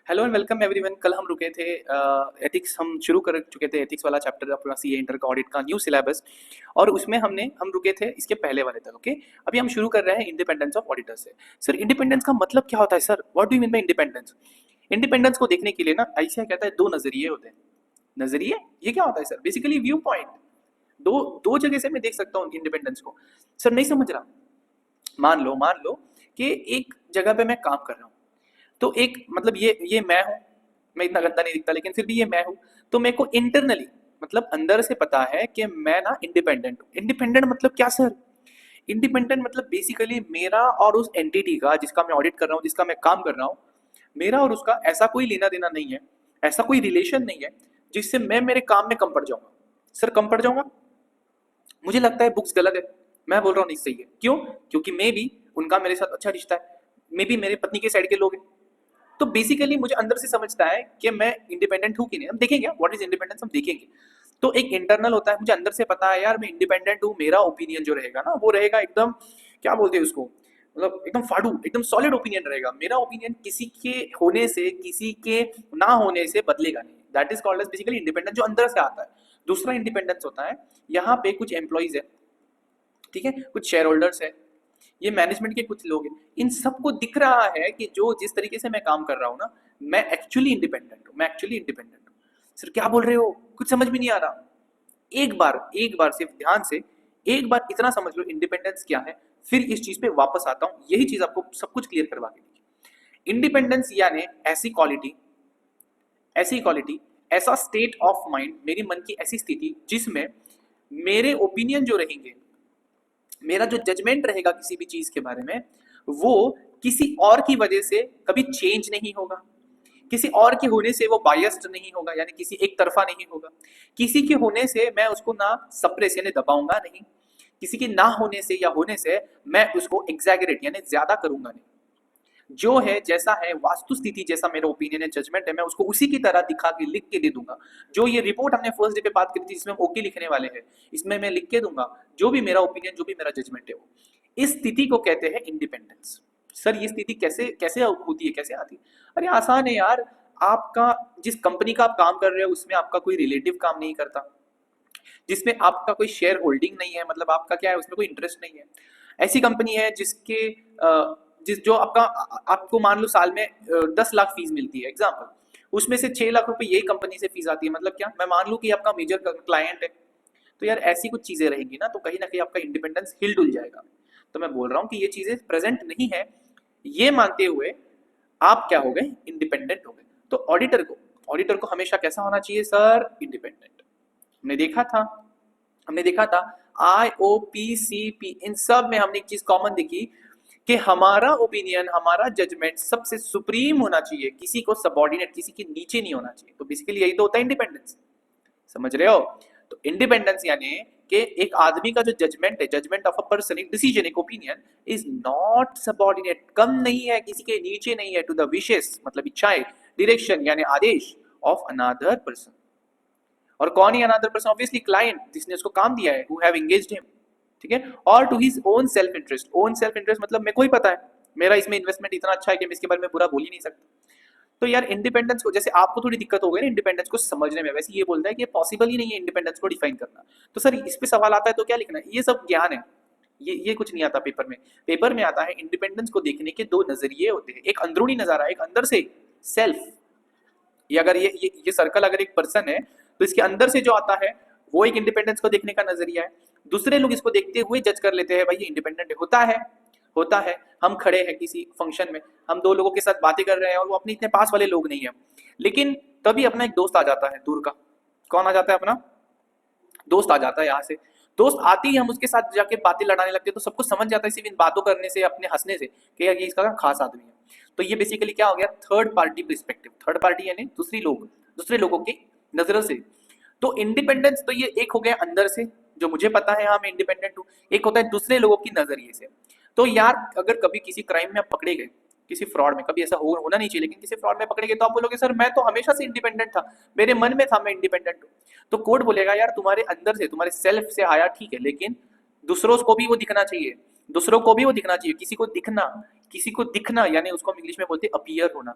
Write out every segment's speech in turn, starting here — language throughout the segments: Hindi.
Hello and welcome everyone. कल हम रुके थे एथिक्स, हम शुरू कर चुके थे एथिक्स वाला चैप्टर अपना सीए इंटर का ऑडिट का न्यू सिलेबस। और उसमें हम रुके थे इसके पहले वाले तक। ओके, अभी हम शुरू कर रहे हैं इंडिपेंडेंस ऑफ ऑडिटर से। सर इंडिपेंडेंस का मतलब क्या होता है sir? What do you mean by independence? Independence को देखने के लिए ना ऐसा कहता है दो नजरिए होते हैं। नजरिए ये क्या होता है सर? Basically view point. दो दो जगह से मैं देख सकता हूँ इंडिपेंडेंस को। सर नहीं समझ रहा। मान लो कि एक जगह पे मैं काम कर रहा हूँ, तो एक मतलब ये मैं हूँ। मैं इतना गंदा नहीं दिखता लेकिन फिर भी ये मैं हूँ। तो मेरे को इंटरनली मतलब अंदर से पता है कि मैं ना इंडिपेंडेंट हूँ। इंडिपेंडेंट मतलब क्या सर? इंडिपेंडेंट मतलब बेसिकली मेरा और उस एंटिटी का जिसका मैं ऑडिट कर रहा हूँ, जिसका मैं काम कर रहा हूँ, मेरा और उसका ऐसा कोई लेना देना नहीं है, ऐसा कोई रिलेशन नहीं है जिससे मैं मेरे काम में कम पड़ जाऊंगा। सर कम पड़ जाऊंगा? मुझे लगता है बुक्स गलत है। मैं बोल रहा हूँ नहीं सही है। क्यों? क्योंकि मे बी उनका मेरे साथ अच्छा रिश्ता है, मे बी मेरे पत्नी के साइड के लोग हैं। तो बेसिकली मुझे अंदर से समझता है कि मैं इंडिपेंडेंट हूँ कि नहीं। हम देखेंगे व्हाट इज इंडिपेंडेंस, हम देखेंगे। तो एक इंटरनल होता है, मुझे अंदर से पता है यार मैं इंडिपेंडेंट हूँ। मेरा ओपिनियन जो रहेगा ना वो रहेगा एकदम, क्या बोलते हैं उसको, मतलब एकदम फाड़ू, एकदम सॉलिड ओपिनियन रहेगा। मेरा ओपिनियन किसी के होने से, किसी के ना होने से बदलेगा नहीं। That is called as basically independence, जो अंदर से आता है। दूसरा इंडिपेंडेंस होता है, यहाँ पे कुछ एम्प्लॉइज है, ठीक है, कुछ शेयर होल्डर्स है, ये मैनेजमेंट के कुछ लोग हैं। इन सबको दिख रहा है कि जो जिस तरीके से मैं काम कर रहा हूँ ना, मैं एक्चुअली इंडिपेंडेंट हूँ, मैं एक्चुअली इंडिपेंडेंट हूँ। सर क्या बोल रहे हो? कुछ समझ में नहीं आ रहा। एक बार सिर्फ ध्यान से एक बार इतना समझ लो इंडिपेंडेंस क्या है, फिर इस चीज पे वापस आता हूँ। यही चीज आपको सब कुछ क्लियर करवा के देगी। इंडिपेंडेंस यानी ऐसी क्वालिटी, ऐसा स्टेट ऑफ माइंड, मेरी मन की ऐसी स्थिति जिसमें मेरे ओपिनियन जो रहेंगे, मेरा जो जजमेंट रहेगा किसी भी चीज के बारे में, वो किसी और की वजह से कभी चेंज नहीं होगा। किसी और के होने से वो बायस्ड नहीं होगा, यानी किसी एक तरफा नहीं होगा। किसी के होने से मैं उसको ना सप्रेस यानी दबाऊंगा नहीं। किसी के ना होने से या होने से मैं उसको एग्जैगरेट यानी ज्यादा करूंगा नहीं। जो है जैसा है वास्तु स्थिति, जैसा मेरा ओपिनियन है, जजमेंट है, मैं उसको उसी की तरह दिखा के लिख के दे दूंगा। जो ये रिपोर्ट हमने फर्स्ट डे पे बात करी थी जिसमें हम ओके लिखने वाले हैं, इसमें मैं लिख के दूंगा जो भी मेरा ओपिनियन, जो भी मेरा जजमेंट है वो। इस स्थिति को कहते हैं इंडिपेंडेंस। सर ये स्थिति कैसे कैसे होती है, कैसे आती है? अरे आसान है यार। आपका जिस कंपनी का आप काम कर रहे हो उसमें आपका कोई रिलेटिव काम नहीं करता, जिसमें आपका कोई शेयर होल्डिंग नहीं है, मतलब आपका क्या है उसमें कोई इंटरेस्ट नहीं है। ऐसी कंपनी है जिसके जिस जो आपका आपको मान लो साल में 10 लाख फीस मिलती है एग्जाम्पल, उसमें से 6 लाख रुपए यही कंपनी से फीस आती है। मतलब क्या, मैं मान लूँ कि आपका मेजर क्लाइंट है। तो यार ऐसी कुछ चीजें रहेंगी ना, तो कहीं ना कहीं आपका इंडिपेंडेंस हिल डुल जाएगा। तो मैं बोल रहा हूँ कि ये चीजें प्रेजेंट नहीं है, ये मानते हुए आप क्या हो गए, इंडिपेंडेंट हो गए। तो ऑडिटर को हमेशा कैसा होना चाहिए सर? इंडिपेंडेंट। हमने देखा था हमने देखा था IOPCP, इन सब में हमने एक चीज कॉमन देखी कि हमारा ओपिनियन, हमारा जजमेंट सबसे सुप्रीम होना चाहिए, किसी को सबॉर्डिनेट, किसी के नीचे नहीं होना चाहिए। तो बेसिकली यही तो होता है इंडिपेंडेंस। समझ रहे हो? तो इंडिपेंडेंस यानी कि एक आदमी का जो जजमेंट है, जजमेंट ऑफ अ पर्सन, एक डिसीजन, एक ओपिनियन इज नॉट सबॉर्डिनेट, कम नहीं है, किसी के नीचे नहीं है, टू द विशेस मतलब इच्छाएं, डायरेक्शन यानी आदेश ऑफ अनदर पर्सन। और कौन ही अनदर पर्सन? ऑब्वियसली क्लाइंट, जिसने उसको काम दिया है, हु हैव एंगेज्ड हिम, ठीक है। और to his own self interest. Own self interest मतलब मेरे को ही पता है मेरा इसमें इन्वेस्टमेंट इतना अच्छा है कि मैं इसके बारे में बुरा बोल ही नहीं सकता। तो यार इंडिपेंडेंस को, जैसे आपको थोड़ी दिक्कत हो गई ना इंडिपेंडेंस को समझने में, वैसे ये बोलता है कि पॉसिबल ही नहीं है इंडिपेंडेंस को डिफाइन करना। तो सर इस पे सवाल आता है तो क्या लिखना है? ये सब ज्ञान है, ये कुछ नहीं आता पेपर में। पेपर में आता है इंडिपेंडेंस को देखने के दो नजरिए होते हैं। एक अंदरूनी नजारा, एक अंदर से सेल्फ। ये अगर ये सर्कल अगर एक पर्सन है तो इसके अंदर से जो आता है वो एक इंडिपेंडेंस को देखने का नजरिया है। दूसरे लोग इसको देखते हुए जज कर लेते हैं भाई ये इंडिपेंडेंट होता है। हम खड़े हैं किसी फंक्शन में, हम दो लोगों के साथ बातें कर रहे हैं और वो अपने इतने पास वाले लोग नहीं है, लेकिन तभी अपना एक दोस्त आ जाता है दूर का। कौन आ जाता है? अपना दोस्त आ जाता है यहाँ से। दोस्त आते ही हम उसके साथ जाके बातें लड़ाने लगते हैं, तो सबको समझ जाता है सिर्फ इन बातों करने से, अपने हंसने से, कि यार ये इसका खास आदमी है। तो ये बेसिकली क्या हो गया? Third party perspective. Third party यानी दूसरे लोगों की नजरों से। तो इंडिपेंडेंस तो ये एक हो गया अंदर से, जो मुझे पता है हाँ मैं इंडिपेंडेंट हूँ। एक होता है दूसरे लोगों की नजरिए से। तो यार अगर कभी किसी क्राइम में आप पकड़े गए, किसी फ्रॉड में, कभी ऐसा होना नहीं चाहिए, लेकिन किसी फ्रॉड में पकड़े गए, तो आप बोलोगे सर मैं तो हमेशा से इंडिपेंडेंट था, मेरे मन में था मैं इंडिपेंडेंट हूँ। तो कोर्ट बोलेगा यार तुम्हारे अंदर से, तुम्हारे सेल्फ से आया ठीक है, लेकिन दूसरों को भी वो दिखना चाहिए, दूसरों को भी वो दिखना चाहिए। किसी को दिखना यानी उसको हम इंग्लिश में बोलते हैं अपीयर होना।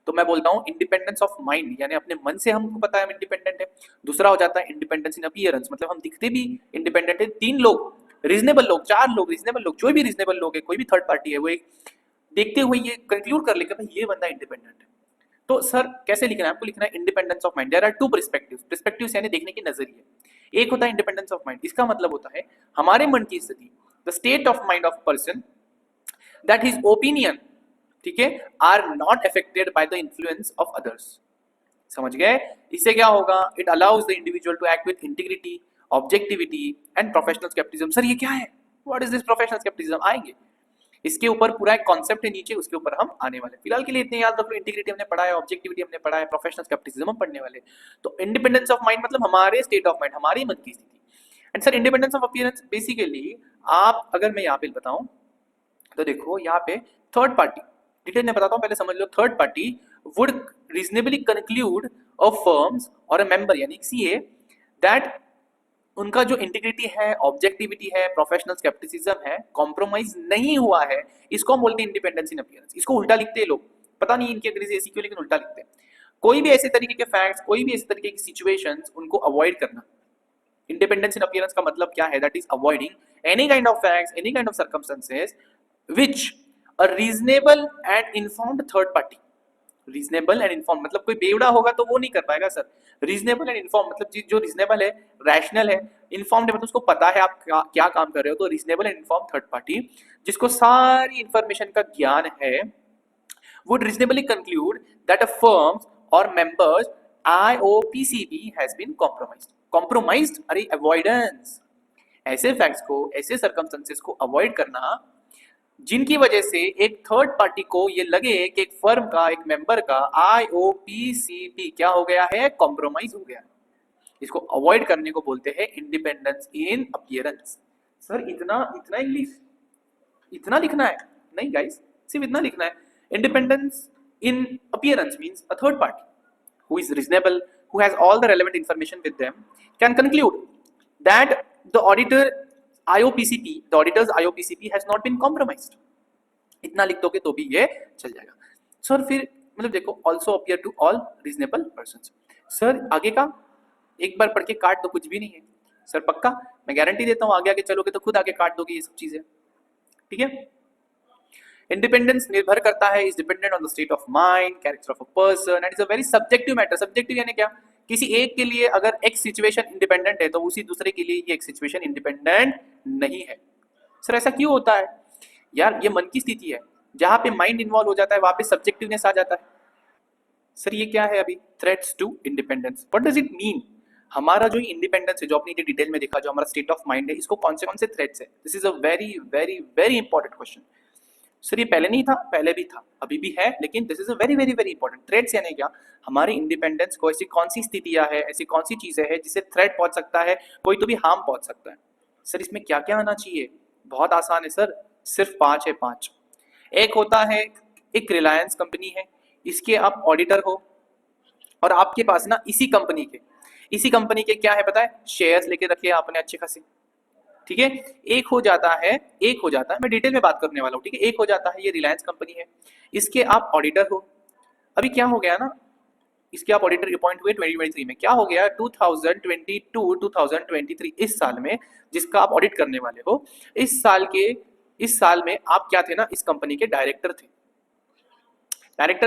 तो मैं बोलता हूँ इंडिपेंडेंस ऑफ माइंड, यानी अपने मन से हमको पता है हम इंडिपेंडेंट है। दूसरा हो जाता है इंडिपेंडेंस इन अपीयरेंस, मतलब हम दिखते भी इंडिपेंडेंट है। 3 लोग रीजनेबल लोग, 4 लोग रीजनेबल लोग, जो भी रीजनेबल लोग है, कोई भी थर्ड पार्टी है, वो एक देखते हुए ये कंक्लूड कर लेगा भाई ये बंदा इंडिपेंडेंट है। तो सर कैसे लिखना है आपको? लिखना है independence of mind. There are two perspectives, perspectives यानी देखने के नजरिए। एक होता है इंडिपेंडेंस ऑफ माइंड, इसका मतलब होता है हमारे मन की स्थिति, the state of mind of person that his opinion, ठीक है, are not affected by the influence of others. समझ गए? इससे क्या होगा? It allows the individual to act with integrity, objectivity and professional scepticism. Sir ये क्या है? What is this professional scepticism? आएंगे इसके ऊपर, पूरा एक कॉन्सेप्ट है नीचे, उसके ऊपर हम आने वाले। फिलहाल के लिए इतने याद रख लो, इंटीग्रिटी हमने पढ़ा है, ऑब्जेक्टिविटी हमने पढ़ा है, प्रोफेशनल स्केप्टिसिज्म हम पढ़ने वाले। तो इंडिपेंडेंस ऑफ माइंड मतलब हमारे स्टेट ऑफ माइंड, हमारी मन की स्थिति। And sir independence of appearance basically, आप अगर मैं यहाँ पे बताऊं तो देखो यहाँ पे थर्ड पार्टी, डिटेल में बताता हूँ, पहले समझ लो। Third party would reasonably conclude a firm's or a member यानी सीए दैट उनका जो इंटीग्रिटी है, ऑब्जेक्टिविटी है, प्रोफेशनल स्केप्टिसिज्म है, कॉम्प्रोमाइज नहीं हुआ है, इसको हम बोलते हैं इंडिपेंडेंस इन अपीयरेंस। इसको उल्टा लिखते हैं लोग, पता नहीं इनकी अंग्रेजी ऐसी क्यों, लेकिन उल्टा लिखते हैं। कोई भी ऐसे तरीके के फैक्ट्स, कोई भी ऐसे तरीके की सिचुएशंस, उनको अवॉइड करना। इंडिपेंडेंस इन अपीयरेंस का मतलब क्या है? That is avoiding any kind of facts, any kind of circumstances which a reasonable and informed third party, reasonable and inform मतलब कोई बेवड़ा होगा तो वो नहीं कर पाएगा सर। रीजनेबल एंड इन्फॉर्म मतलब जो रीजनेबल है, रैशनल है, इन्फॉर्म्ड है मतलब उसको पता है आप क्या काम कर रहे हो। तो reasonable and inform third party जिसको सारी इंफॉर्मेशन का ज्ञान है, would reasonably conclude that a firm or members IOPCB has been compromised. Compromised अरे अवॉइडेंस, ऐसे फैक्ट्स को, ऐसे सर्कमस्टेंसेस को अवॉइड करना जिनकी वजह से एक थर्ड पार्टी को ये लगे कि एक फर्म का, एक मेंबर का IOPCB क्या हो गया है? कॉम्प्रोमाइज हो गया। इसको अवॉइड करने को बोलते हैं इंडिपेंडेंस इन अपीयरेंस। सर इतना इतना इंग्लिश, इतना लिखना है? नहीं गाइस, सिर्फ इतना लिखना है। Independence in appearance means a third party who is reasonable, who has all the relevant information with them, can conclude that the IOPCP, the auditor's IOPCP has not been compromised. इतना लिख दोगे तो भी ये चल जाएगा। सर फिर मतलब देखो, also appear to all reasonable persons। Sir आगे का एक बार पढ़ के काट दो, कुछ भी नहीं है सर, पक्का मैं गारंटी देता हूँ, आगे आगे चलोगे तो खुद आगे काट दोगे ये सब चीजें, ठीक है। इंडिपेंडेंस निर्भर करता है, is dependent on the state of mind, character of a person, and is a very subjective matter. Subjective यानी क्या? किसी एक के लिए अगर एक सिचुएशन इंडिपेंडेंट है तो उसी दूसरे के लिए ये एक सिचुएशन इंडिपेंडेंट नहीं है। सर ऐसा क्यों होता है? यार ये मन की स्थिति है, जहां पे माइंड इन्वॉल्व हो जाता है वहां पे सब्जेक्टिवनेस आ जाता है। सर ये क्या है अभी? Threats to independence. What does it mean? हमारा जो इंडिपेंडेंस है, जो अपनी डिटेल में देखा, जो हमारा स्टेट ऑफ माइंड है, इसको कौन से थ्रेट्स है? This is a very very very important question. Sir ये पहले नहीं था? पहले भी था, अभी भी है, लेकिन this is a very very very important. Threats यानी क्या? हमारी इंडिपेंडेंस को ऐसी कौन सी स्थितियां है, ऐसी कौन सी चीजें हैं जिससे थ्रेट पहुंच सकता है, कोई तो भी हार्म पहुंच सकता है। सर इसमें क्या क्या आना चाहिए? बहुत आसान है सर, सिर्फ 5 है, 5। एक होता है, एक रिलायंस कंपनी है, इसके आप ऑडिटर हो, और आपके पास ना इसी कंपनी के क्या है पता है? शेयर्स लेके रखे आपने अच्छे खासे, ठीक है। एक हो जाता है मैं डिटेल में बात करने वाला हूँ, ठीक है। एक हो जाता है ये रिलायंस कंपनी है, इसके आप ऑडिटर हो। अभी क्या हो गया ना, इसके आप ऑडिटर अपॉइंट हुए 2023 में। क्या हो गया? 2022 2023 इस साल में जिसका आप ऑडिट करने वाले हो, इस साल में आप क्या थे ना, इस कंपनी के डायरेक्टर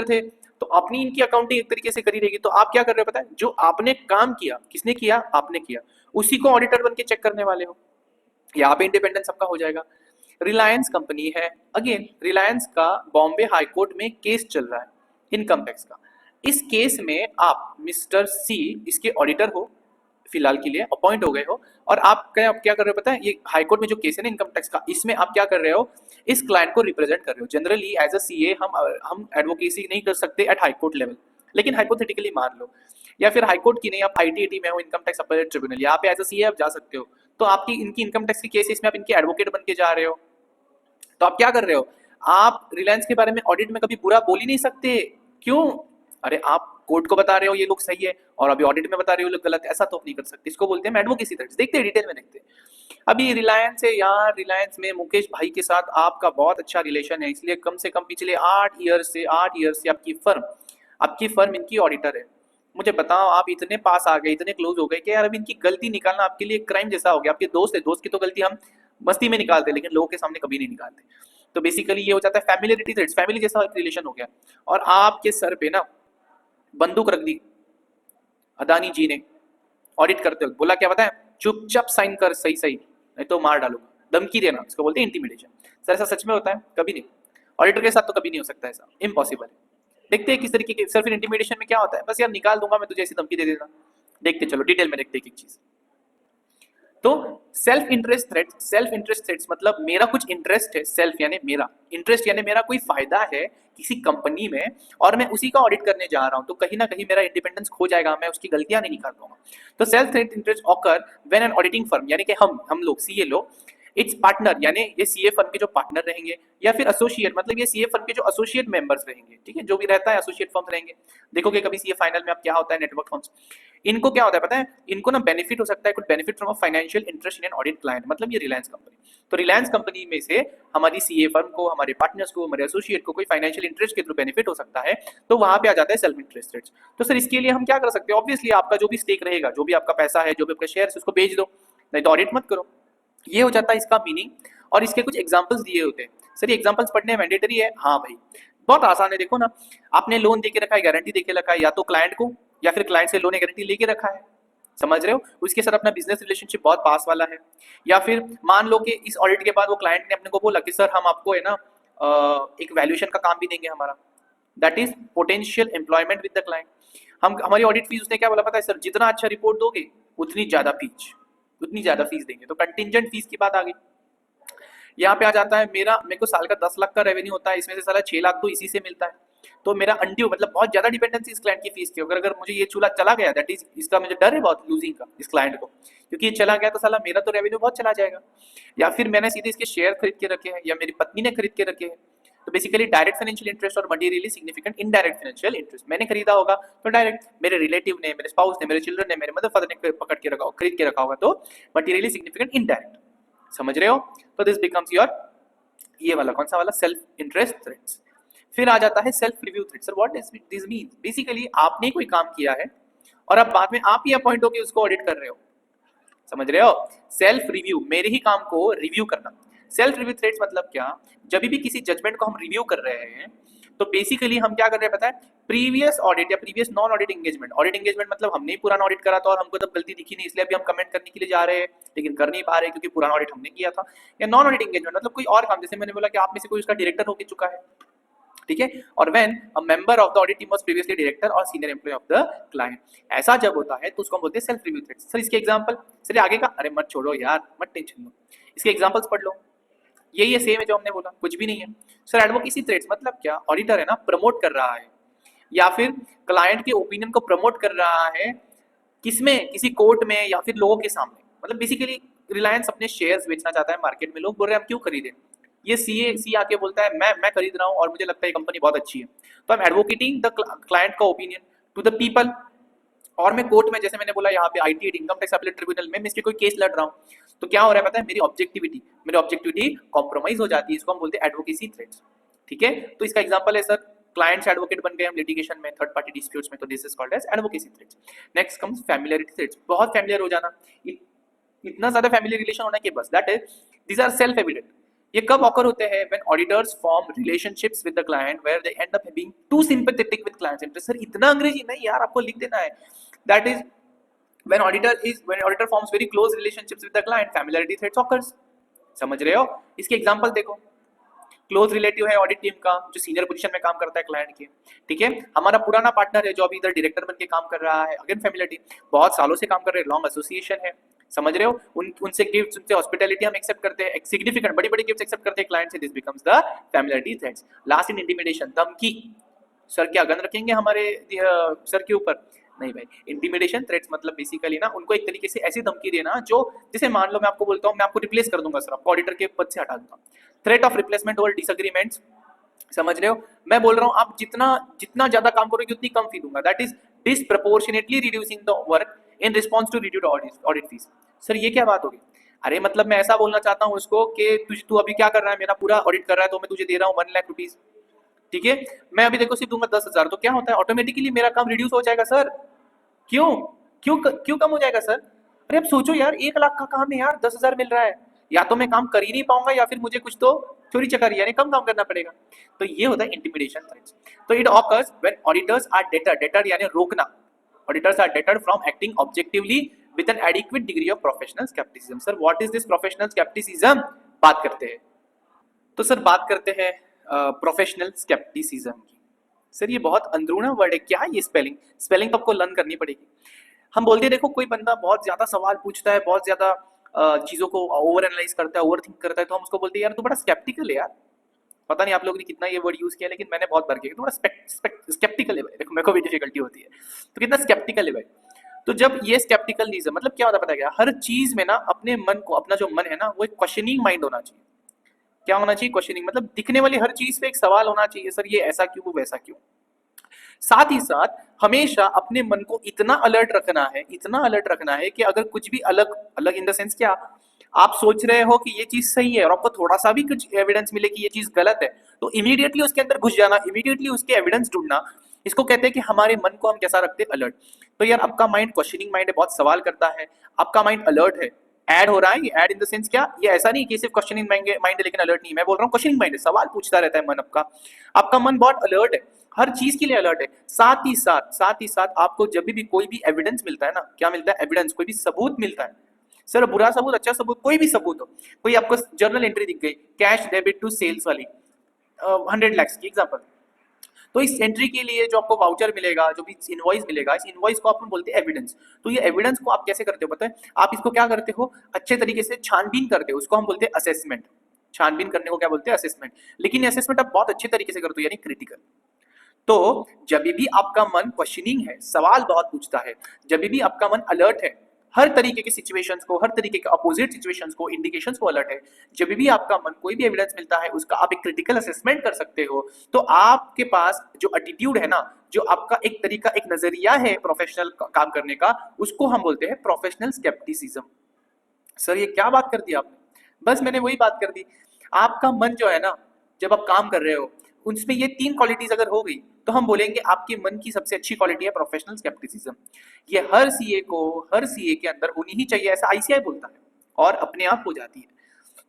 थे। तो अपनी इनकी अकाउंटिंग एक तरीके से करी रहेगी। तो आप क्या कर रहे हो पता है? जो आपने काम किया, किसने किया? आपने किया, उसी को ऑडिटर बन के चेक करने वाले हो। यहाँ पे इंडिपेंडेंस सबका हो जाएगा। रिलायंस कंपनी है, अगेन रिलायंस का बॉम्बे हाई कोर्ट में केस चल रहा है इनकम टैक्स का। इस केस में आप मिस्टर सी इसके ऑडिटर हो, फिलहाल के लिए अपॉइंट हो गए हो, और आप क्या कर रहे हो पता है? ये हाई कोर्ट में जो केस है ना इनकम टैक्स का, इसमें आप क्या कर रहे हो? इस क्लाइंट को रिप्रेजेंट कर रहे हो। जनरली एज अ सीए हम एडवोकेसी नहीं कर सकते एट हाई कोर्ट लेवल, लेकिन हाइपोथेटिकली मान लो, या फिर हाई कोर्ट की नहीं, आप आईटीएटी में हो, इनकम टैक्स अपेलेट ट्रिब्यूनल, यहाँ पे एज अ सीए आप जा सकते हो। तो आपकी इनकी इनकम टैक्स की केसेस में आप इनके एडवोकेट बन के जा रहे हो। तो आप क्या कर रहे हो? आप रिलायंस के बारे में ऑडिट में कभी बुरा बोल ही नहीं सकते। क्यों? अरे आप कोर्ट को बता रहे हो ये लोग सही है, और अभी ऑडिट में बता रहे हो लोग गलत है, ऐसा तो आप नहीं कर सकते। इसको बोलते हैं एडवोकेसी थ्रेट्स। देखते हैं डिटेल में, देखते हैं। अभी रिलायंस है यार, रिलायंस में मुकेश भाई के साथ आपका बहुत अच्छा रिलेशन है, इसलिए कम से कम पिछले 8 ईयर से आपकी फर्म आपकी फर्म इनकी ऑडिटर है, मुझे बताओ आप इतने पास आ गए, इतने क्लोज हो गए कि यार अब इनकी गलती निकालना आपके लिए क्राइम जैसा हो गया। आपके दोस्त है, दोस्त की तो गलती हम मस्ती में निकालते हैं लेकिन लोगों के सामने कभी नहीं निकालते। तो बेसिकली ये हो जाता है फैमिलियरिटी थ्रेड्स, फैमिली जैसा एक रिलेशन हो गया। और आपके सर पे ना बंदूक रख दी अदानी जी ने ऑडिट करते वक्त, बोला क्या पता है, चुपचाप साइन कर, सही सही नहीं तो मार डालूंगा, धमकी देना, इसको बोलते हैं इंटीमिडेशन। सर ऐसा सच में होता है? कभी नहीं। ऑडिटर के साथ तो कभी नहीं हो सकता ऐसा, इम्पॉसिबल है। देखते हैं किस तरीके के सर, फिर इंटीमिडेशन में क्या होता है, बस यार निकाल दूंगा मैं तुझे, ऐसी धमकी दे देना। देखते चलो डिटेल में देखते एक एक चीज। तो self interest threats, self interest threats मतलब मेरा कुछ इंटरेस्ट है, सेल्फ यानी मेरा इंटरेस्ट यानी मेरा कोई फायदा है किसी कंपनी में और मैं उसी का ऑडिट करने जा रहा हूं, तो कहीं ना कहीं मेरा इंडिपेंडेंस खो जाएगा, मैं उसकी गलतियां नहीं निकाल पाऊंगा। तो self interest occur when an auditing firm यानी कि हम लोग सीए लोग, इट्स पार्टनर यानी ये सीए फर्म के जो पार्टनर रहेंगे, या फिर एसोसिएट मतलब ये सीए फर्म के जो एसोसिएट मेंबर्स रहेंगे, ठीक है, जो भी रहता है एसोसिएट फर्म्स रहेंगे। देखोगे कभी सीए फाइनल में अब क्या होता है, नेटवर्क फर्म्स, इनको क्या होता है पता है, इनको ना बेनिफिट हो सकता है, कुछ benefit from a financial interest in an audit client, मतलब ये रिलायंस कंपनी, तो रिलायंस कंपनी में से हमारी सीए फर्म को, हमारे पार्टनर्स को, हमारे एसोसिएट को कोई फाइनेंशियल इंटरेस्ट के थ्रू बेनिफिट हो सकता है, तो वहां पे आ जाता है सेल्फ इंटरेस्ट रेट्स। तो सर इसके लिए हम क्या कर सकते हैं, ऑब्वियसली आपका जो भी स्टेक रहेगा, जो भी आपका पैसा है, जो भी आपका शेयर है, उसको बेच दो, नहीं तो ऑडिट मत करो। ये हो जाता है इसका मीनिंग। और इसके कुछ एग्जांपल्स दिए होते हैं। सर ये एग्जांपल्स पढ़ने मैंडेटरी है? हाँ भाई बहुत आसान है, देखो ना, आपने लोन देके रखा है, गारंटी देके रखा है, या तो क्लाइंट को या फिर क्लाइंट से लोन या गारंटी लेके रखा है, समझ रहे हो, उसके साथ अपना बिजनेस रिलेशनशिप बहुत पास वाला है। या फिर मान लो कि इस ऑडिट के बाद वो क्लाइंट ने अपने को बोला कि सर हम आपको है ना एक वैल्यूएशन का काम भी देंगे हमारा, that is potential employment with the client. हम हमारी ऑडिट फीस, उसने क्या बोला पता है सर, जितना अच्छा रिपोर्ट दोगे उतनी ज्यादा फीस, उतनी ज्यादा फीस देंगे, तो कंटिंजेंट फीस की बात आ गई। यहाँ पे आ जाता है मेरे को साल का 10 लाख का रेवेन्यू होता है, इसमें से साला 6 लाख तो इसी से मिलता है, तो मेरा अनड्यू मतलब बहुत ज्यादा डिपेंडेंसी इस क्लाइंट की फीस की, अगर मुझे ये चूल्हा चला गया, दैट इज इसका मुझे डर है बहुत लूजिंग का इस क्लाइंट को, क्योंकि ये चला गया तो साला मेरा तो रेवेन्यू बहुत चला जाएगा। या फिर मैंने सीधे इसके शेयर खरीद के रखे हैं या मेरी पत्नी ने खरीद के रखे हैं, तो बेसिकली डायरेक्ट फाइनेंशियल इंटरेस्ट और materially significant indirect financial interest, मैंने खरीदा होगा तो डायरेक्ट, मेरे रिलेटिव ने, मेरे स्पाउस ने, मेरे चिल्ड्रन ने, मेरे मदर फादर ने पकड़ के रखा, खरीद के रखा होगा, तो मटेरियली सिग्निफिकेंट इनडायरेक्ट, समझ रहे हो। तो दिस बिकम्स योर ये वाला कौन सा वाला, सेल्फ इंटरेस्ट थ्रेट्स। फिर आ जाता है self review threats. Sir what does this mean, basically आपने कोई काम किया है और अब बाद में आप ही अपॉइंट होकर उसको ऑडिट कर रहे हो, समझ रहे हो, सेल्फ रिव्यू, मेरे ही काम को रिव्यू करना। सेल्फ रिव्यू थ्रेट्स मतलब क्या, जब भी किसी जजमेंट को हम रिव्यू कर रहे हैं तो बेसिकली हम क्या कर रहे हैं पता है, प्रीवियस ऑडिट या previous non audit engagement, audit engagement मतलब हमने ही पुराना ऑडिट करा था और हमको तब गलती दिखी नहीं, इसलिए अभी हम कमेंट करने के लिए जा रहे हैं लेकिन कर नहीं पा रहे क्योंकि पुराना ऑडिट हमने किया था। या नॉन ऑडिट एंगेजमेंट मतलब कोई और काम, जैसे मैंने बोला कि आप में से कोई उसका डायरेक्टर होकर चुका है, ठीक है, और when a member of the audit team was previously director or senior employee of the client, ऐसा जब होता है तो उसको हम बोलते हैं सेल्फ रिव्यू थ्रेट्स। सर इसके एग्जांपल, सर आगे का अरे मत छोड़ो यार, मत टेंशन लो, इसके एग्जांपल्स पढ़ लो, ये सेम है जो हमने बोला, कुछ भी नहीं है। सर एडवोकेसी थ्रेट्स मतलब क्या, ऑडिटर है ना प्रमोट कर रहा है या फिर क्लाइंट के ओपिनियन को प्रमोट कर रहा है, किसमें, किसी कोर्ट में या फिर लोगों के सामने, मतलब बेसिकली रिलायंस अपने शेयर्स बेचना चाहता है मार्केट में, लोग बोल रहे हैं हम क्यों खरीदें, ये सी आके बोलता है मैं खरीद रहा हूँ और मुझे लगता है कंपनी बहुत अच्छी है, तो I am advocating the client का ओपिनियन टू द पीपल। और मैं कोर्ट में, जैसे मैंने बोला यहाँ पे IT income tax appellate tribunal में मैं इसके कोई केस लड़ रहा हूँ, तो क्या हो रहा है पता है, मेरी ऑब्जेक्टिविटी कॉम्प्रोमाइज हो जाती है, इसको हम बोलते हैं एडवोकेसी थ्रेट्स, ठीक है। तो इसका एग्जांपल है सर, क्लाइंट्स एडवोकेट बन गए हम लिटिगेशन में, थर्ड पार्टी डिस्प्यूट्स में, तो this is called as advocacy threats. Next comes familiarity threats, बहुत फैमिलियर हो जाना, इतना ज्यादा फैमिली रिलेशन होना कि बस, that is these are self evident. ये कब ऑकर होते हैं, when auditors form relationships with the client where they end up being too sympathetic with clients interest. Sir इतना अंग्रेजी नहीं यार, आपको लिख देना है, that is when auditor forms very close relationships with the client, familiarity threats occurs, समझ रहे हो। इसके एग्जांपल देखो, क्लोज रिलेटिव है ऑडिट टीम का जो सीनियर पोजीशन में काम करता है क्लाइंट के, ठीक है, हमारा पुराना पार्टनर है जो अभी इधर डायरेक्टर बन के काम कर रहा है, अगेन फैमिलिटी, बहुत सालों से काम कर रहे हैं, लॉन्ग एसोसिएशन है, समझ रहे हो, उनसे गिफ्ट्स, उनसे हॉस्पिटैलिटी हम एक्सेप्ट करते हैं, सिग्निफिकेंट बड़ी बड़ी गिफ्ट्स एक्सेप्ट करते हैं क्लाइंट से, this becomes the familiarity threats. Last in intimidation, धमकी, सर क्या गन रखेंगे हमारे सर के ऊपर, नहीं भाई, इंटिमिडेशन थ्रेट्स मतलब बेसिकली ना उनको एक तरीके से ऐसी धमकी देना जो, जैसे मान लो मैं आपको बोलता हूँ मैं आपको रिप्लेस कर दूंगा सर, आपको ऑडिटर के पद से हटा दूंगा, threat of replacement over disagreements, समझ रहे हो, मैं बोल रहा हूँ आप जितना जितना ज्यादा काम करोगे उतनी कम फी दूंगा, that is disproportionately reducing the work in response to reduced audit fees. Sir ये क्या बात होगी, अरे मतलब मैं ऐसा बोलना चाहता हूँ उसको कि तू अभी क्या कर रहा है, मेरा पूरा ऑडिट कर रहा है तो मैं तुझे दे रहा हूँ 1 लाख रुपीज, ठीक है, मैं अभी देखो सिर्फ दूंगा 10,000, तो क्या होता है ऑटोमेटिकली मेरा काम रिड्यूस हो जाएगा सर। क्यों? क्यों कम हो जाएगा सर? अरे अब सोचो यार, 1 लाख का काम है यार, 10,000 मिल रहा है, या तो मैं काम कर ही नहीं पाऊंगा या फिर मुझे कुछ तो चोरी चकारी यानी कम काम करना पड़ेगा। तो ये होता है इंटिमिडेशन थ्रेट्स। तो it occurs when auditors are deterred यानी रोकना, auditors are deterred from acting objectively with an adequate degree of professional scepticism. Sir what is this professional scepticism? बात करते हैं। तो सर बात करते हैं प्रोफेशनल स्केप्टिसिज्म की। सर ये बहुत अंदरूना वर्ड है, क्या है ये? स्पेलिंग तो आपको लर्न करनी पड़ेगी। हम बोलते हैं देखो कोई बंदा बहुत ज्यादा सवाल पूछता है, बहुत ज्यादा चीजों को ओवर एनालाइज करता है, ओवर थिंक करता है, तो हम उसको बोलते हैं यार तू बड़ा स्केप्टिकल है यार। पता नहीं आप लोगों ने कितना ये वर्ड यूज किया, लेकिन मैंने बहुत बार किया, तो बड़ा स्केप्टिकल है भाई। देखो मेरे को भी डिफिकल्टी होती है, तो कितना स्केप्टिकल है भाई। तो जब ये स्केप्टिकलिज्म मतलब क्या होता है पता है क्या? हर चीज में ना अपने मन को, अपना जो मन है ना, वो एक क्वेश्चनिंग माइंड होना चाहिए। क्या होना चाहिए? क्वेश्चनिंग, मतलब दिखने वाली हर चीज पे एक सवाल होना चाहिए, सर ये ऐसा क्यों, वो वैसा क्यों। साथ ही साथ हमेशा अपने मन को इतना अलर्ट रखना है, इतना अलर्ट रखना है कि अगर कुछ भी अलग अलग इन द सेंस क्या, आप सोच रहे हो कि ये चीज सही है और आपको थोड़ा सा भी कुछ एविडेंस मिले कि ये चीज गलत है, तो इमीडिएटली उसके अंदर घुस जाना, इमीडिएटली उसके एविडेंस ढूंढना, इसको कहते हैं कि हमारे मन को हम कैसा रखते हैं? अलर्ट। तो यार आपका माइंड क्वेश्चनिंग माइंड है, बहुत सवाल करता है, आपका माइंड अलर्ट है, ऐड हो रहा है। ये ऐड इन द सेंस क्या, ये ऐसा नहीं कि सिर्फ क्वेश्चनिंग माइंड है लेकिन अलर्ट नहीं, मैं बोल रहा हूँ क्वेश्चनिंग माइंड है, सवाल पूछता रहता है मन आपका। आपका मन बहुत अलर्ट है, हर चीज के लिए अलर्ट है। साथ ही साथ आपको जब भी कोई भी एविडेंस मिलता है ना, क्या मिलता है? एविडेंस, कोई भी सबूत मिलता है, सर बुरा सबूत, अच्छा सबूत, कोई भी सबूत हो, कोई आपको जर्नल एंट्री दिख गई, कैश डेबिट टू सेल्स वाली 100 लाख की एग्जांपल, तो इस एंट्री के लिए जो आपको वाउचर मिलेगा, जो भी इनवॉइस मिलेगा, इस इनवॉइस को अपन बोलते हैं एविडेंस। तो ये एविडेंस को आप कैसे करते हो पता है? आप इसको क्या करते हो? अच्छे तरीके से छानबीन करते हो, उसको हम बोलते हैं असेसमेंट। छानबीन करने को क्या बोलते हैं? असेसमेंट। लेकिन असेसमेंट आप बहुत अच्छे तरीके से करते हो, यानी क्रिटिकल। तो जब भी आपका मन क्वेश्चनिंग है, सवाल बहुत पूछता है, जब भी आपका मन अलर्ट है, हर तरीके के सिचुएशंस को, हर तरीके के अपोजिट सिचुएशंस को, इंडिकेशंस को अलर्ट है, जब भी आपका मन कोई भी एविडेंस मिलता है उसका आप एक क्रिटिकल असेसमेंट कर सकते हो, तो आपके पास जो एटीट्यूड है ना, जो आपका एक तरीका, एक नजरिया है प्रोफेशनल काम करने का, उसको हम बोलते हैं प्रोफेशनल स्केप्टिसिज्म। सर ये क्या बात कर दी आपने? बस मैंने वही बात कर दी। आपका मन जो है ना, जब आप काम कर रहे हो, उसमें ये 3 क्वालिटीज अगर हो गई, तो हम बोलेंगे आपके मन की सबसे अच्छी क्वालिटी है प्रोफेशनल स्केप्टिसिज्म। ये हर सीए को, हर सीए के अंदर होनी ही चाहिए, ऐसा आईसीआई बोलता है, और अपने आप हो जाती है।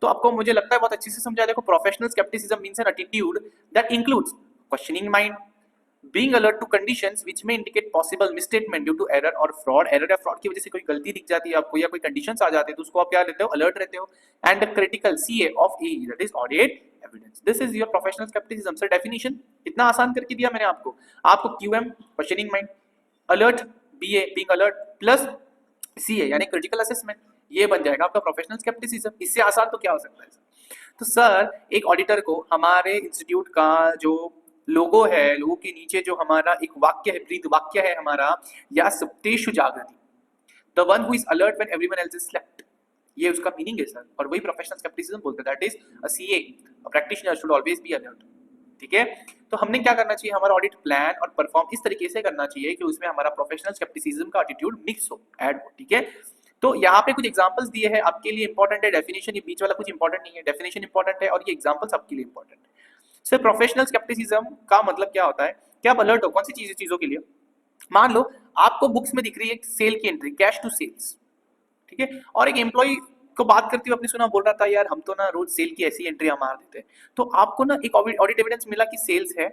तो आपको मुझे लगता है बहुत अच्छे से समझा। देखो professional scepticism means an attitude that includes questioning mind, being alert to conditions which may indicate possible misstatement due to error or fraud, error या fraud की वजह से कोई गलती दिख जाती है आपको, या कोई कंडीशंस आ जाते हैं, तो उसको आप क्या रहते हो? अलर्ट रहते हो। And critical CA of A, that is audit evidence, this is your professional scepticism. Sir definition इतना आसान करके दिया मैंने आपको QM questioning mind, alert BA being alert, plus CA यानी क्रिटिकल असेसमेंट, ये बन जाएगा आपका प्रोफेशनल स्केप्टिसिज्म। इससे आसान तो क्या हो सकता है? तो सर एक ऑडिटर को हमारे इंस्टीट्यूट का जो लोगो है, लोगो के नीचे जो हमारा एक वाक्य है, ब्रीद वाक्य है हमारा, या सप्तेषु जागृति, the one who is alert when everyone else is slept, ये उसका मीनिंग है सर। और वही प्रोफेशनल स्केप्टिसिज्म बोलते हैं, that is a CA, a practitioner should always be alert. ठीक है, तो हमने क्या करना चाहिए? हमारा ऑडिट प्लान और परफॉर्म इस तरीके से करना चाहिए कि उसमें हमारा प्रोफेशनल स्केप्टिसिज्म का एटीट्यूड मिक्स हो, ऐड हो। ठीक है, तो यहाँ पे कुछ एग्जांपल्स दिए हैं आपके लिए, इंपॉर्टेंट है डेफिनेशन, ये बीच वाला कुछ इंपॉर्टेंट नहीं है, डेफिनेशन इंपॉर्टेंट है और ये एग्जांपल्स आपके लिए इंपॉर्टेंट है। सर प्रोफेशनल स्केप्टिसिज्म का मतलब क्या होता है? कि आप अलर्ट हो कौन सी चीजों के लिए? मान लो आपको बुक्स में दिख रही है सेल की एंट्री, कैश टू सेल्स, ठीक है, और एक एम्प्लॉय को बात करते हुए आपने सुना, बोल रहा था यार हम तो ना रोज सेल की ऐसी एंट्री मार देते हैं। तो आपको ना एक ऑडिट एविडेंस मिला कि सेल्स है,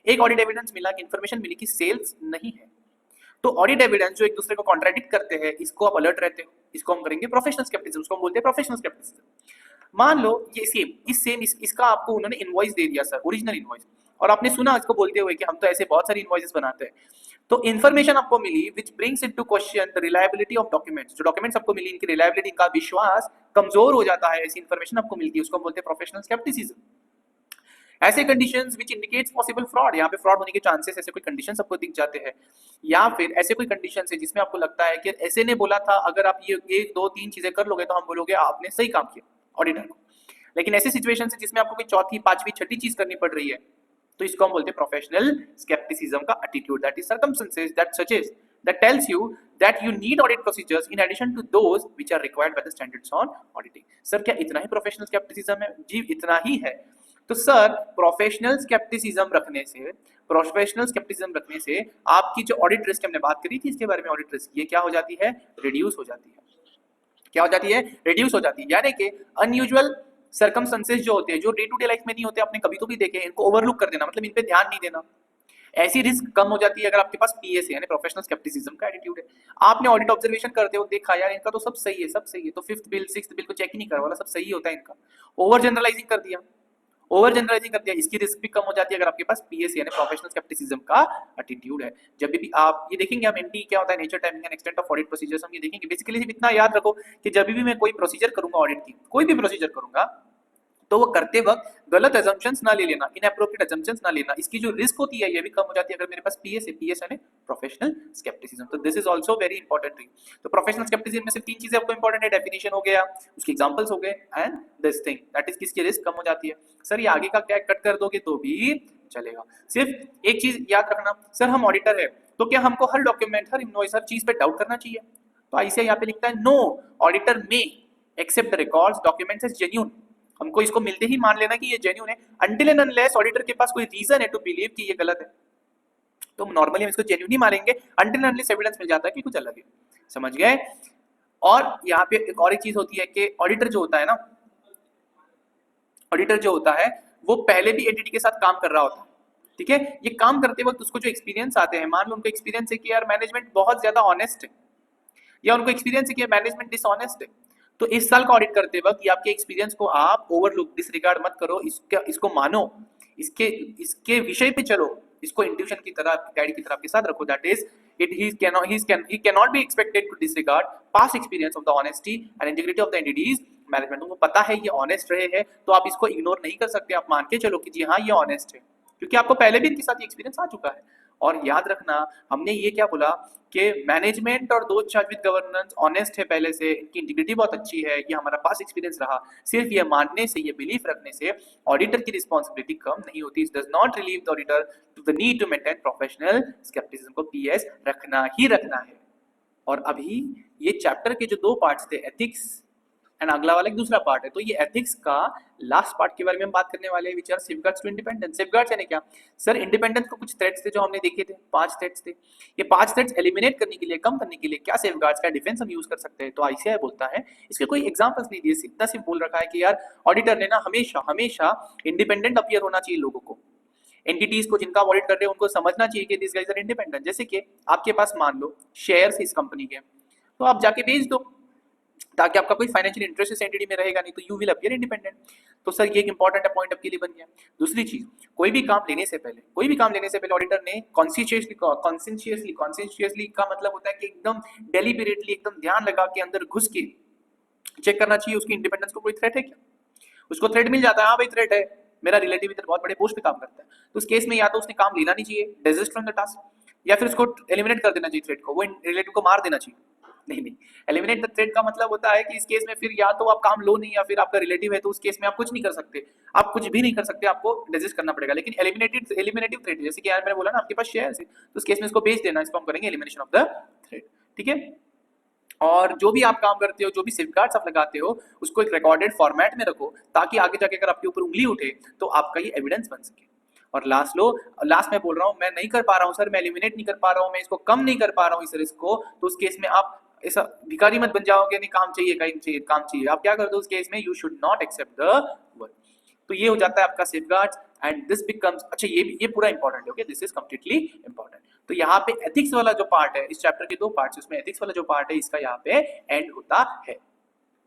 एक ऑडिट एविडेंस मिला कि इन्फॉर्मेशन मिली कि सेल्स नहीं है। तो ऑडिट एविडेंस जो एक दूसरे को कॉन्ट्राडिक्ट करते हैं, इसको आप अलर्ट रहते हो, इसको हम करेंगे प्रोफेशनल स्केप्टिसिज्म, उसको हम बोलते हैं प्रोफेशनल स्केप्टिसिज्म। मान लो ये इसका आपको उन्होंने इनवॉइस दे दिया सर, ओरिजिनल इनवॉइस, और आपने सुना इसको बोलते हुए कि हम तो ऐसे बहुत सारी इनवॉइसेस बनाते हैं। तो इन्फॉर्मेशन आपको मिली which brings it to question the reliability of documents, जो डॉक्यूमेंट्स आपको मिली इनकी रिलायबिलिटी, इनका विश्वास कमजोर हो जाता है, ऐसी इन्फॉर्मेशन आपको मिलती है, उसको हम बोलते हैं प्रोफेशनल स्केप्टिसिज्म। ऐसे conditions which indicates possible fraud, यहाँ पे फ्रॉड होने के चांसेस, ऐसे कोई कंडीशंस आपको दिख जाते हैं, या फिर ऐसे कोई कंडीशंस है जिसमें आपको लगता है कि ऐसे ने बोला था, अगर आप ये 1 2 3 चीजें कर लोगे तो हम बोलोगे आपने सही काम किया ऑडिटर को। लेकिन ऐसी सिचुएशन है जिसमें आपको कोई चौथी, पांचवी, छठी चीज करनी पड़ रही है, तो इसको हम बोलते हैं प्रोफेशनल स्केप्टिसिज्म का attitude, that is circumstances that suggest that tells you that you need audit procedures in addition to those which are required by the standards on auditing। Sir क्या इतना ही प्रोफेशनल स्केप्टिसिज्म है? जी इतना ही है। तो सर प्रोफेशनल स्केप्टिसिज्म रखने से आपकी जो ऑडिट रिस्क हमने बात करी थी इसके बारे में, ऑडिट रिस्क ये क्या हो जाती है, रिड्यूस हो जाती है। क्या हो जाती है, रिड्यूस हो जाती है। यानी कि अनयूजुअल सर्कमस्टेंसेस जो होते हैं, जो डे टू डे लाइफ में नहीं होते, आपने कभी तो भी देखे, इनको ओवरलुक कर देना, मतलब इन पे ध्यान नहीं देना, ऐसी रिस्क कम हो जाती है अगर आपके पास पीएस यानी प्रोफेशनल स्केप्टिसिज्म का एटीट्यूड है। आपने ऑडिट ऑब्जर्वेशन करते हो, देखा यार इनका तो सब सही है, सब सही है, तो फिफ्थ बिल सिक्स्थ बिल को चेक ही नहीं करवाना, सब सही होता है इनका, ओवर जनरलाइजिंग कर दिया, इसकी रिस्क भी कम हो जाती है अगर आपके पास पीएस यानी प्रोफेशनल स्केप्टिसिज्म का एटीट्यूड है। जब भी आप ये देखेंगे, हम एनटी क्या होता है, nature, timing and extent of audit procedures, हम ये देखेंगे। बेसिकली सिर्फ इतना याद रखो कि जब भी मैं कोई प्रोसीजर करूंगा, ऑडिट की कोई भी प्रोसीजर करूंगा, तो वो करते वक्त गलत अजम्पशंस ना ले लेना, इनएप्रोप्रिएट अजम्पशंस ना लेना, इसकी जो रिस्क होती है ये भी कम हो जाती है अगर मेरे पास पीएस है, पीएस यानी प्रोफेशनल स्केप्टिसिज्म। तो this is also very important thing. तो प्रोफेशनल स्केप्टिसिज्म में सिर्फ तीन चीजें आपको इंपॉर्टेंट है, डेफिनेशन हो गया, उसके एग्जांपल्स हो गए, and this thing that is किसकी रिस्क कम हो जाती है। सर ये आगे का क्या कट कर दोगे तो भी चलेगा, सिर्फ एक चीज याद रखना, सर हम ऑडिटर है तो क्या हमको हर डॉक्यूमेंट, हर इनवॉइस, हर चीज पे डाउट करना चाहिए? तो ऐसे यहाँ पे लिखता है no, auditor may accept the records documents as genuine, हमको इसको मिलते ही मान लेना कि ये जेन्युइन है, अनटिल एंड अनलेस ऑडिटर के पास कोई रीजन है टू बिलीव कि ये गलत है, तो नॉर्मली हम इसको जेन्युइन ही मानेंगे, अनटिल एंड अनलेस एविडेंस मिल जाता है कि कुछ अलग है। समझ गए? और यहाँ पे एक और एक चीज होती है कि ऑडिटर जो होता है ना, ऑडिटर जो होता है वो पहले भी एंटिटी के साथ काम कर रहा होता है, ठीक है? ये काम करते वक्त उसको जो एक्सपीरियंस आते हैं, मान लो उनको एक्सपीरियंस है कि यार मैनेजमेंट बहुत ज्यादा ऑनेस्ट है, या उनको एक्सपीरियंस है कि मैनेजमेंट डिसऑनेस्ट है, तो इस साल का ऑडिट करते वक्त ये आपके एक्सपीरियंस को आप ओवरलुक, डिसरिगार्ड मत करो, इसको मानो, इसके विषय पे चलो, इसको इंट्यूशन की तरह, गाइड की तरह आपके साथ रखो, that is it he cannot be expected to disregard past experience of the honesty and integrity of the entity's management. उनको पता है ये ऑनेस्ट रहे हैं, तो आप इसको इग्नोर नहीं कर सकते, आप मान के चलो कि जी हाँ ये ऑनेस्ट है, क्योंकि आपको पहले भी इनके साथ ये एक्सपीरियंस आ चुका है। और याद रखना हमने ये क्या बोला कि मैनेजमेंट और दोस्त चार्ज विद गवर्नेंस ऑनेस्ट है पहले से, इनकी इंटीग्रिटी बहुत अच्छी है, ये हमारा पास एक्सपीरियंस रहा, सिर्फ ये मानने से, ये बिलीफ रखने से ऑडिटर की रिस्पॉन्सिबिलिटी कम नहीं होती। Does not relieve the auditor to the need to maintain professional scepticism को पीएस रखना ही रखना है। और अभी ये चैप्टर के जो दो पार्ट्स थे, एथिक्स एंड अगला वाला एक दूसरा पार्ट है, तो ये एथिक्स का लास्ट पार्ट के बारे में हम बात करने वाले हैं, which are safeguards to independence. Safeguards यानी क्या? सर इंडिपेंडेंस को कुछ थ्रेट्स थे जो हमने देखे थे, 5 थ्रेट्स थे, ये 5 थ्रेट्स एलिमिनेट करने के लिए, कम करने के लिए क्या सेफगार्ड्स का डिफेंस हम यूज कर सकते हैं? तो आईसीआई बोलता है, इसके कोई एग्जांपल्स नहीं दिए, इतना सिर्फ बोल रखा है कि यार ऑडिटर ने ना हमेशा हमेशा इंडिपेंडेंट अपीयर होना चाहिए लोगों को, एंटिटीज को जिनका ऑडिट कर रहे हैं उनको समझना चाहिए कि दिस गाइस आर इंडिपेंडेंट। जैसे कि आपके पास मान लो शेयर्स इस कंपनी के, तो आप जाके बेच दो, ताकि आपका कोई फाइनेंशियल इंटरेस्ट इस एंटिटी में रहेगा नहीं, तो यू विल अपीयर इंडिपेंडेंट। तो सर ये एक इंपॉर्टेंट पॉइंट आपके लिए बन गया। दूसरी चीज, कोई भी काम लेने से पहले ऑडिटर ने कॉन्शियसली का मतलब होता है कि एकदम डेलिबरेटली, एकदम ध्यान लगा के अंदर घुस के चेक करना चाहिए उसकी इंडिपेंडेंस को कोई थ्रेट है क्या। उसको थ्रेट मिल जाता है, हाँ भाई थ्रेट है, मेरा रिलेटिव इधर बहुत बड़े पोस्ट पे काम करता है, तो उस केस में या तो उसने काम लेना नहीं चाहिए, डेजिस्ट फ्रॉम द टास्क, या फिर उसको एलिमिनेट कर देना चाहिए थ्रेट को, वो रिलेटिव को मार देना चाहिए। नहीं, एलिमिनेट द थ्रेट का मतलब होता है कि इस केस में फिर या तो आप काम लो नहीं, या फिर आपका रिलेटिव है तो उस केस में आप कुछ नहीं कर सकते, आप कुछ भी नहीं कर सकते, आपको डेजिस्ट करना पड़ेगा। लेकिन एलिमिनेटिव थ्रेट, जैसे कि यार मैंने बोला ना आपके पास शेयर है, तो उस केस में इसको बेच देना, इसको हम करेंगे एलिमिनेशन ऑफ द थ्रेट, ठीक है। और जो भी आप काम करते हो, जो भी सेफगार्ड्स आप लगाते हो, उसको एक रिकॉर्डेड फॉर्मेट में रखो, ताकि आगे जाके अगर आपके ऊपर उंगली उठे तो आपका ये एविडेंस बन सके। और लास्ट में बोल रहा हूँ, मैं नहीं कर पा रहा हूँ सर, मैं एलिमिनेट नहीं कर पा रहा हूँ, मैं इसको कम नहीं कर पा रहा हूँ इस रिस्क को, तो उस केस में आप ऐसा भिखारी मत बन जाओगे, नहीं काम चाहिए काम चाहिए, आप क्या कर दो उस केस में, you should not accept the work. तो ये हो जाता है आपका सेफगार्ड्स, एंड दिस बिकम्स, अच्छा ये पूरा इंपॉर्टेंट है, okay, this is completely important. तो यहाँ पे एथिक्स वाला जो पार्ट है, इस चैप्टर के 2 पार्ट्स, उसमें एथिक्स वाला जो पार्ट है इसका यहाँ पे एंड होता है।